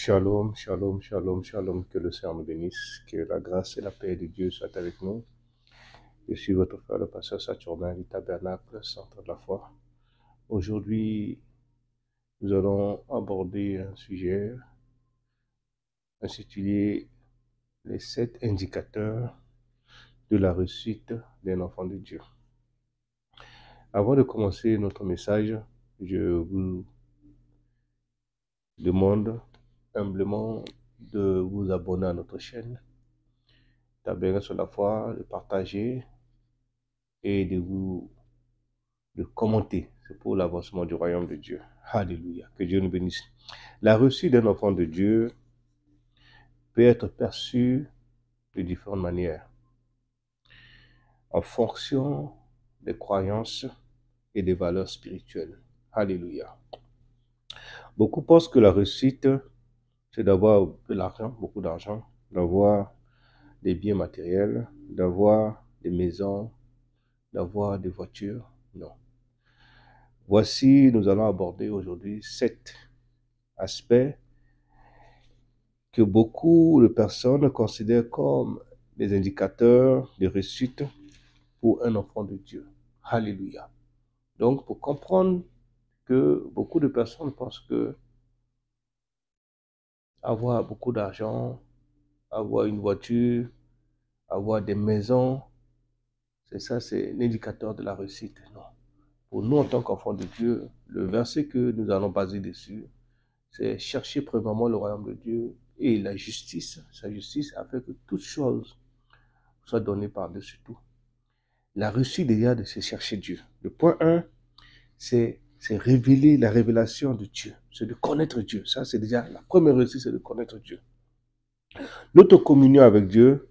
Shalom, shalom, shalom, shalom, que le Seigneur nous bénisse, que la grâce et la paix de Dieu soient avec nous. Je suis votre frère, le pasteur Saturnin du Tabernacle, Centre de la Foi. Aujourd'hui, nous allons aborder un sujet intitulé les 7 indicateurs de la réussite d'un enfant de Dieu. Avant de commencer notre message, je vous demande humblement de vous abonner à notre chaîne Tabernacle sur la Foi, de partager et de commenter. C'est pour l'avancement du royaume de Dieu. Alléluia. Que Dieu nous bénisse. La réussite d'un enfant de Dieu peut être perçue de différentes manières, en fonction des croyances et des valeurs spirituelles. Alléluia. Beaucoup pensent que la réussite, c'est d'avoir de l'argent, beaucoup d'argent, d'avoir des biens matériels, d'avoir des maisons, d'avoir des voitures. Non. Voici, nous allons aborder aujourd'hui 7 aspects que beaucoup de personnes considèrent comme des indicateurs de réussite pour un enfant de Dieu. Alléluia. Donc, pour comprendre que beaucoup de personnes pensent que avoir beaucoup d'argent, avoir une voiture, avoir des maisons, c'est ça, c'est l'indicateur de la réussite. Non. Pour nous, en tant qu'enfants de Dieu, le verset que nous allons baser dessus, c'est chercher premièrement le royaume de Dieu et la justice, sa justice, afin que toutes choses soient données par-dessus tout. La réussite déjà, c'est chercher Dieu. Le point 1, c'est révéler la révélation de Dieu, c'est de connaître Dieu. Ça, c'est déjà la première réussite, c'est de connaître Dieu. Notre communion avec Dieu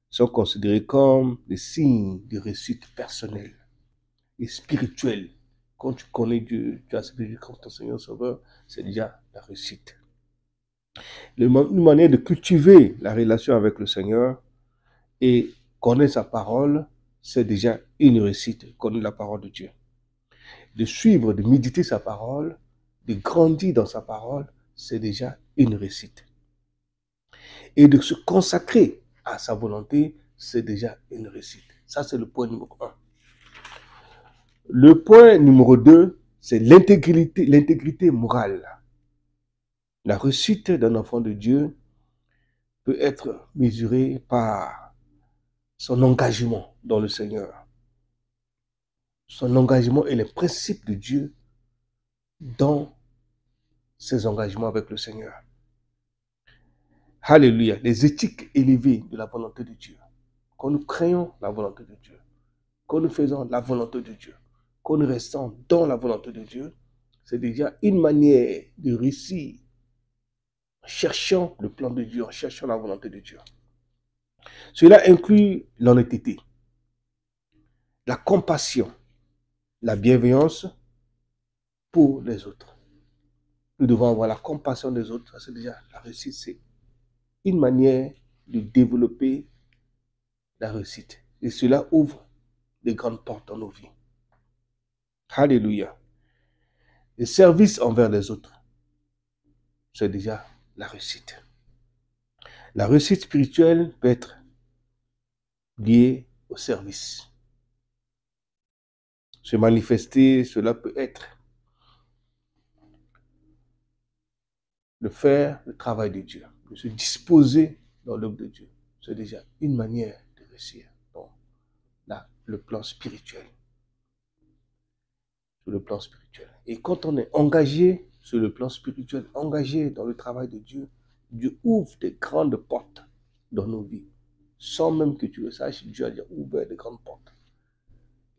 sont considérés comme des signes de réussite personnelle et spirituelle. Quand tu connais Dieu, tu as accepté Dieu comme ton Seigneur Sauveur, c'est déjà la réussite. Une manière de cultiver la relation avec le Seigneur et connaître sa parole, c'est déjà une réussite, connaître la parole de Dieu. De suivre, de méditer sa parole, de grandir dans sa parole, c'est déjà une réussite. Et de se consacrer à sa volonté, c'est déjà une réussite. Ça, c'est le point numéro 1. Le point numéro 2, c'est l'intégrité morale. La réussite d'un enfant de Dieu peut être mesurée par son engagement dans le Seigneur. Son engagement et les principes de Dieu dans ses engagements avec le Seigneur. Alléluia. Les éthiques élevées de la volonté de Dieu. Quand nous créons la volonté de Dieu, quand nous faisons la volonté de Dieu, quand nous restons dans la volonté de Dieu, c'est déjà une manière de réussir en cherchant le plan de Dieu, en cherchant la volonté de Dieu. Cela inclut l'honnêteté, la compassion, la bienveillance pour les autres. Nous devons avoir la compassion des autres. Ça, c'est déjà la réussite. C'est une manière de développer la réussite. Et cela ouvre de grandes portes dans nos vies. Alléluia. Le service envers les autres, c'est déjà la réussite. La réussite spirituelle peut être liée au service. Se manifester, cela peut être de faire le travail de Dieu, de se disposer dans l'œuvre de Dieu. C'est déjà une manière de réussir dans le plan spirituel. Sur le plan spirituel. Et quand on est engagé sur le plan spirituel, engagé dans le travail de Dieu, Dieu ouvre des grandes portes dans nos vies. Sans même que tu le saches, Dieu a déjà ouvert des grandes portes.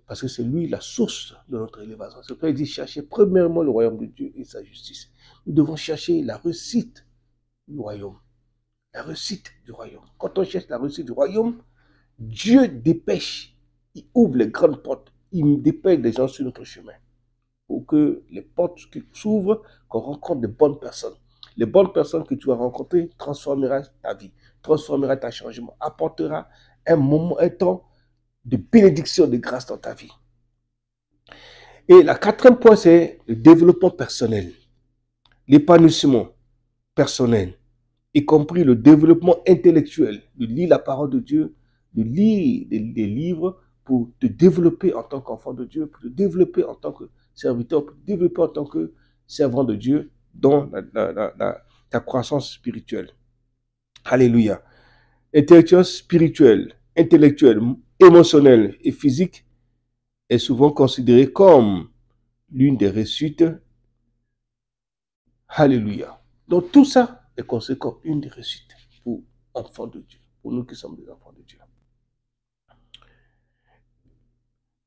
Parce que c'est lui la source de notre élévation. C'est pourquoi il dit chercher premièrement le royaume de Dieu et sa justice. Nous devons chercher la réussite du royaume. La réussite du royaume. Quand on cherche la réussite du royaume, Dieu dépêche, il ouvre les grandes portes, il dépêche des gens sur notre chemin. Pour que les portes s'ouvrent, qu'on rencontre de bonnes personnes. Les bonnes personnes que tu vas rencontrer transformeront ta vie, transformeront ta changement, apportera un temps de bénédiction, de grâce dans ta vie. Et la quatrième point, c'est le développement personnel, l'épanouissement. personnel, y compris le développement intellectuel, de lire la parole de Dieu, de lire des livres pour te développer en tant qu'enfant de Dieu, pour te développer en tant que serviteur, pour te développer en tant que servant de Dieu dans ta croissance spirituelle. Alléluia. Intellectuel spirituel, intellectuel, émotionnel et physique est souvent considéré comme l'une des réussites. Alléluia. Donc tout ça est considéré comme une des réussites pour enfants de Dieu, pour nous qui sommes des enfants de Dieu.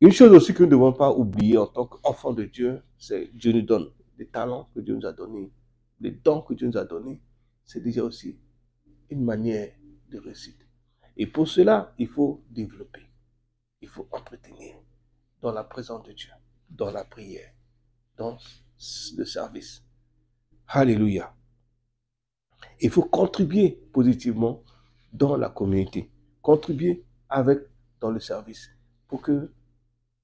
Une chose aussi que nous ne devons pas oublier en tant qu'enfants de Dieu, c'est Dieu nous donne des talents que Dieu nous a donnés, des dons que Dieu nous a donnés. C'est déjà aussi une manière de réussite. Et pour cela, il faut développer, il faut entretenir dans la présence de Dieu, dans la prière, dans le service. Alléluia. Il faut contribuer positivement dans la communauté, contribuer dans le service pour que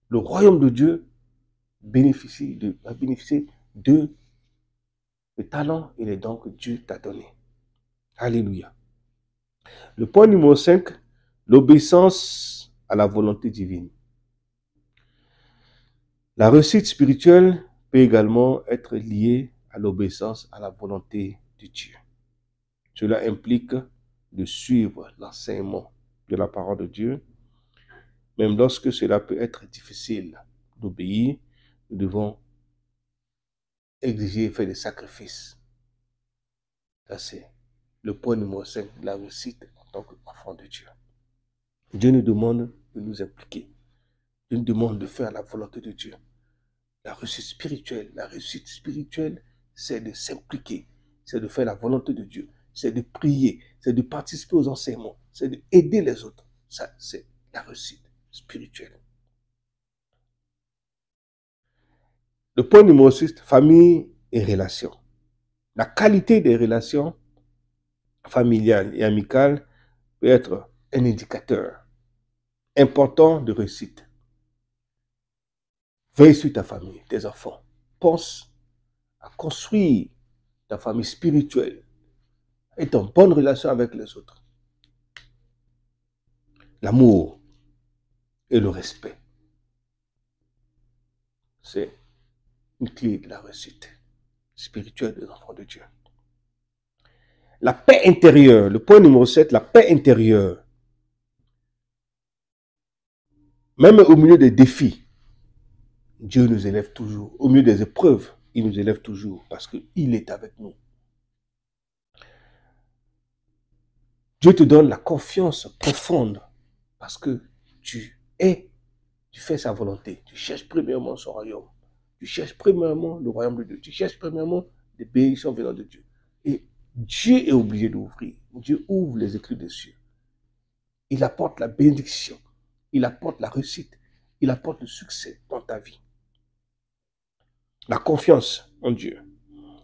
le royaume de Dieu bénéficie de les talents et les dons que Dieu t'a donnés. Alléluia. Le point numéro 5, l'obéissance à la volonté divine. La réussite spirituelle peut également être liée à l'obéissance à la volonté de Dieu. Cela implique de suivre l'enseignement de la parole de Dieu. Même lorsque cela peut être difficile d'obéir, nous devons exiger et faire des sacrifices. Ça, c'est le point numéro 5, la réussite en tant qu'enfant de Dieu. Dieu nous demande de nous impliquer. Dieu nous demande de faire la volonté de Dieu. La réussite spirituelle, c'est de s'impliquer, c'est de faire la volonté de Dieu, c'est de prier, c'est de participer aux enseignements, c'est d'aider les autres. Ça, c'est la réussite spirituelle. Le point numéro 6, famille et relations. La qualité des relations familiales et amicales peut être un indicateur important de réussite. Veille sur ta famille, tes enfants. Pense à construire ta famille spirituelle et en bonne relation avec les autres. L'amour et le respect, c'est une clé de la réussite spirituelle des enfants de Dieu. La paix intérieure, le point numéro 7, la paix intérieure. Même au milieu des défis, Dieu nous élève toujours. Au milieu des épreuves, il nous élève toujours parce qu'il est avec nous. Dieu te donne la confiance profonde parce que tu fais sa volonté. Tu cherches premièrement son royaume. Tu cherches premièrement le royaume de Dieu. Tu cherches premièrement les bénédictions venant de Dieu. Et Dieu est obligé d'ouvrir. Dieu ouvre les écrits des cieux. Il apporte la bénédiction. Il apporte la réussite. Il apporte le succès dans ta vie. La confiance en Dieu.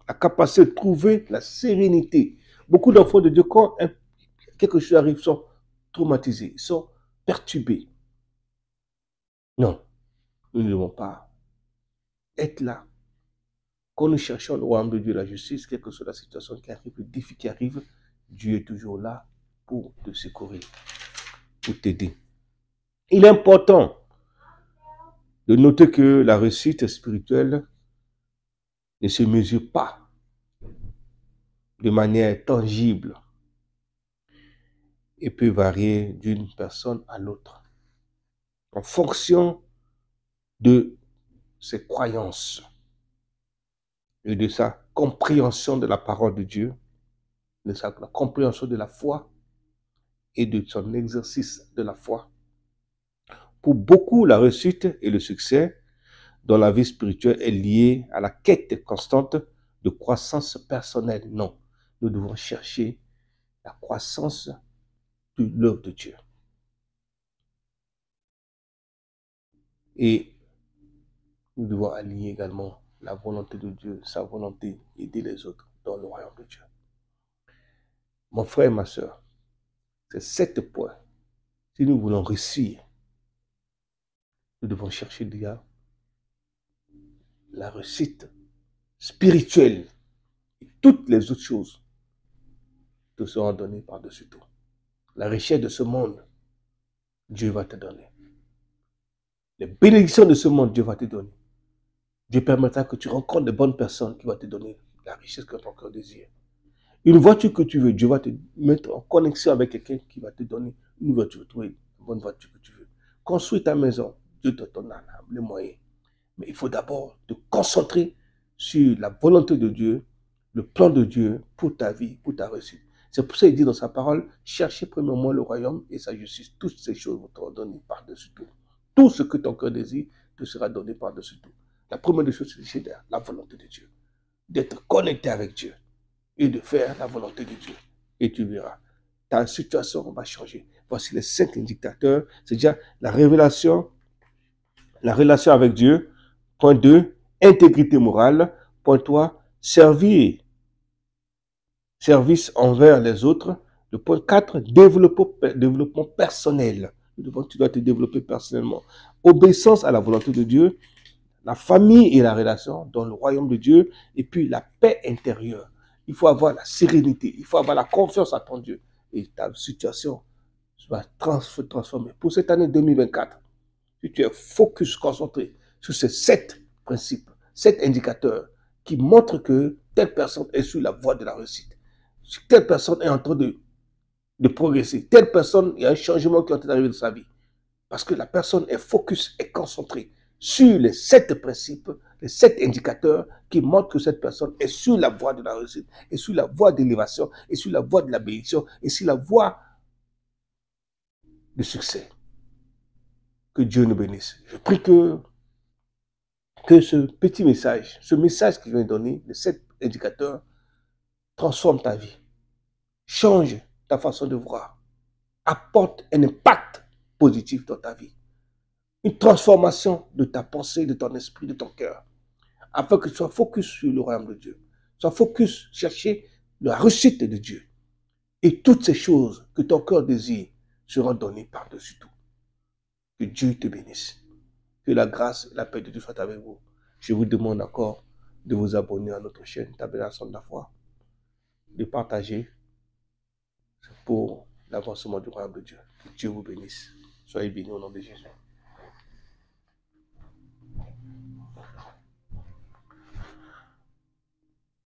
La capacité de trouver la sérénité. Beaucoup d'enfants de Dieu, quand quelque chose arrive, sont traumatisés, sont perturbés. Non, nous ne devons pas être là. Quand nous cherchons le royaume de Dieu, la justice, quelle que soit la situation qui arrive, le défi qui arrive, Dieu est toujours là pour te secourir, pour t'aider. Il est important de noter que la réussite spirituelle ne se mesure pas de manière tangible et peut varier d'une personne à l'autre en fonction de ses croyances et de sa compréhension de la parole de Dieu, de la compréhension de la foi et de son exercice de la foi. Pour beaucoup, la réussite et le succès dans la vie spirituelle est lié à la quête constante de croissance personnelle. Non, nous devons chercher la croissance de l'œuvre de Dieu. Et nous devons aligner également la volonté de Dieu, sa volonté, aider les autres dans le royaume de Dieu. Mon frère et ma soeur, c'est 7 points. Si nous voulons réussir, nous devons chercher déjà la réussite spirituelle et toutes les autres choses te seront donnés par-dessus tout. La richesse de ce monde, Dieu va te donner. Les bénédictions de ce monde, Dieu va te donner. Dieu permettra que tu rencontres de bonnes personnes qui vont te donner la richesse que ton cœur désire. Une voiture que tu veux, Dieu va te mettre en connexion avec quelqu'un qui va te donner une voiture, trouver une bonne voiture que tu veux. Construis ta maison, Dieu te donnera les moyens. Mais il faut d'abord te concentrer sur la volonté de Dieu, le plan de Dieu pour ta vie, pour ta réussite. C'est pour ça qu'il dit dans sa parole, cherchez premièrement le royaume et sa justice. Toutes ces choses vont te donner par-dessus tout. Tout ce que ton cœur désire te sera donné par-dessus tout. La première des choses, c'est la volonté de Dieu. D'être connecté avec Dieu et de faire la volonté de Dieu. Et tu verras, ta situation va changer. Voici les 5 indicateurs. C'est déjà la révélation, la relation avec Dieu. Point 2, intégrité morale. Point 3, service envers les autres. Le point 4, développement personnel. Tu dois te développer personnellement. Obéissance à la volonté de Dieu, la famille et la relation dans le royaume de Dieu, et puis la paix intérieure. Il faut avoir la sérénité, il faut avoir la confiance à ton Dieu. Et ta situation va se transformer. Pour cette année 2024, si tu es focus, concentré sur ces 7 principes, 7 indicateurs qui montrent que telle personne est sur la voie de la réussite, telle personne est en train de progresser, telle personne, il y a un changement qui est en train d'arriver dans sa vie. Parce que la personne est focus, est concentrée sur les 7 principes, les 7 indicateurs qui montrent que cette personne est sur la voie de la réussite, est sur la voie d'élévation, est sur la voie de la bénédiction, est sur la voie du succès. Que Dieu nous bénisse. Je prie que ce petit message, ce message qu'il vient de donner, les 7 indicateurs, transforme ta vie, change ta façon de voir, apporte un impact positif dans ta vie, une transformation de ta pensée, de ton esprit, de ton cœur, afin que tu sois focus sur le royaume de Dieu, sois focus, chercher la réussite de Dieu, et toutes ces choses que ton cœur désire seront données par-dessus tout. Que Dieu te bénisse. Que la grâce et la paix de Dieu soient avec vous. Je vous demande encore de vous abonner à notre chaîne Tabernacle de la foi, de partager pour l'avancement du royaume de Dieu. Que Dieu vous bénisse. Soyez bénis au nom de Jésus.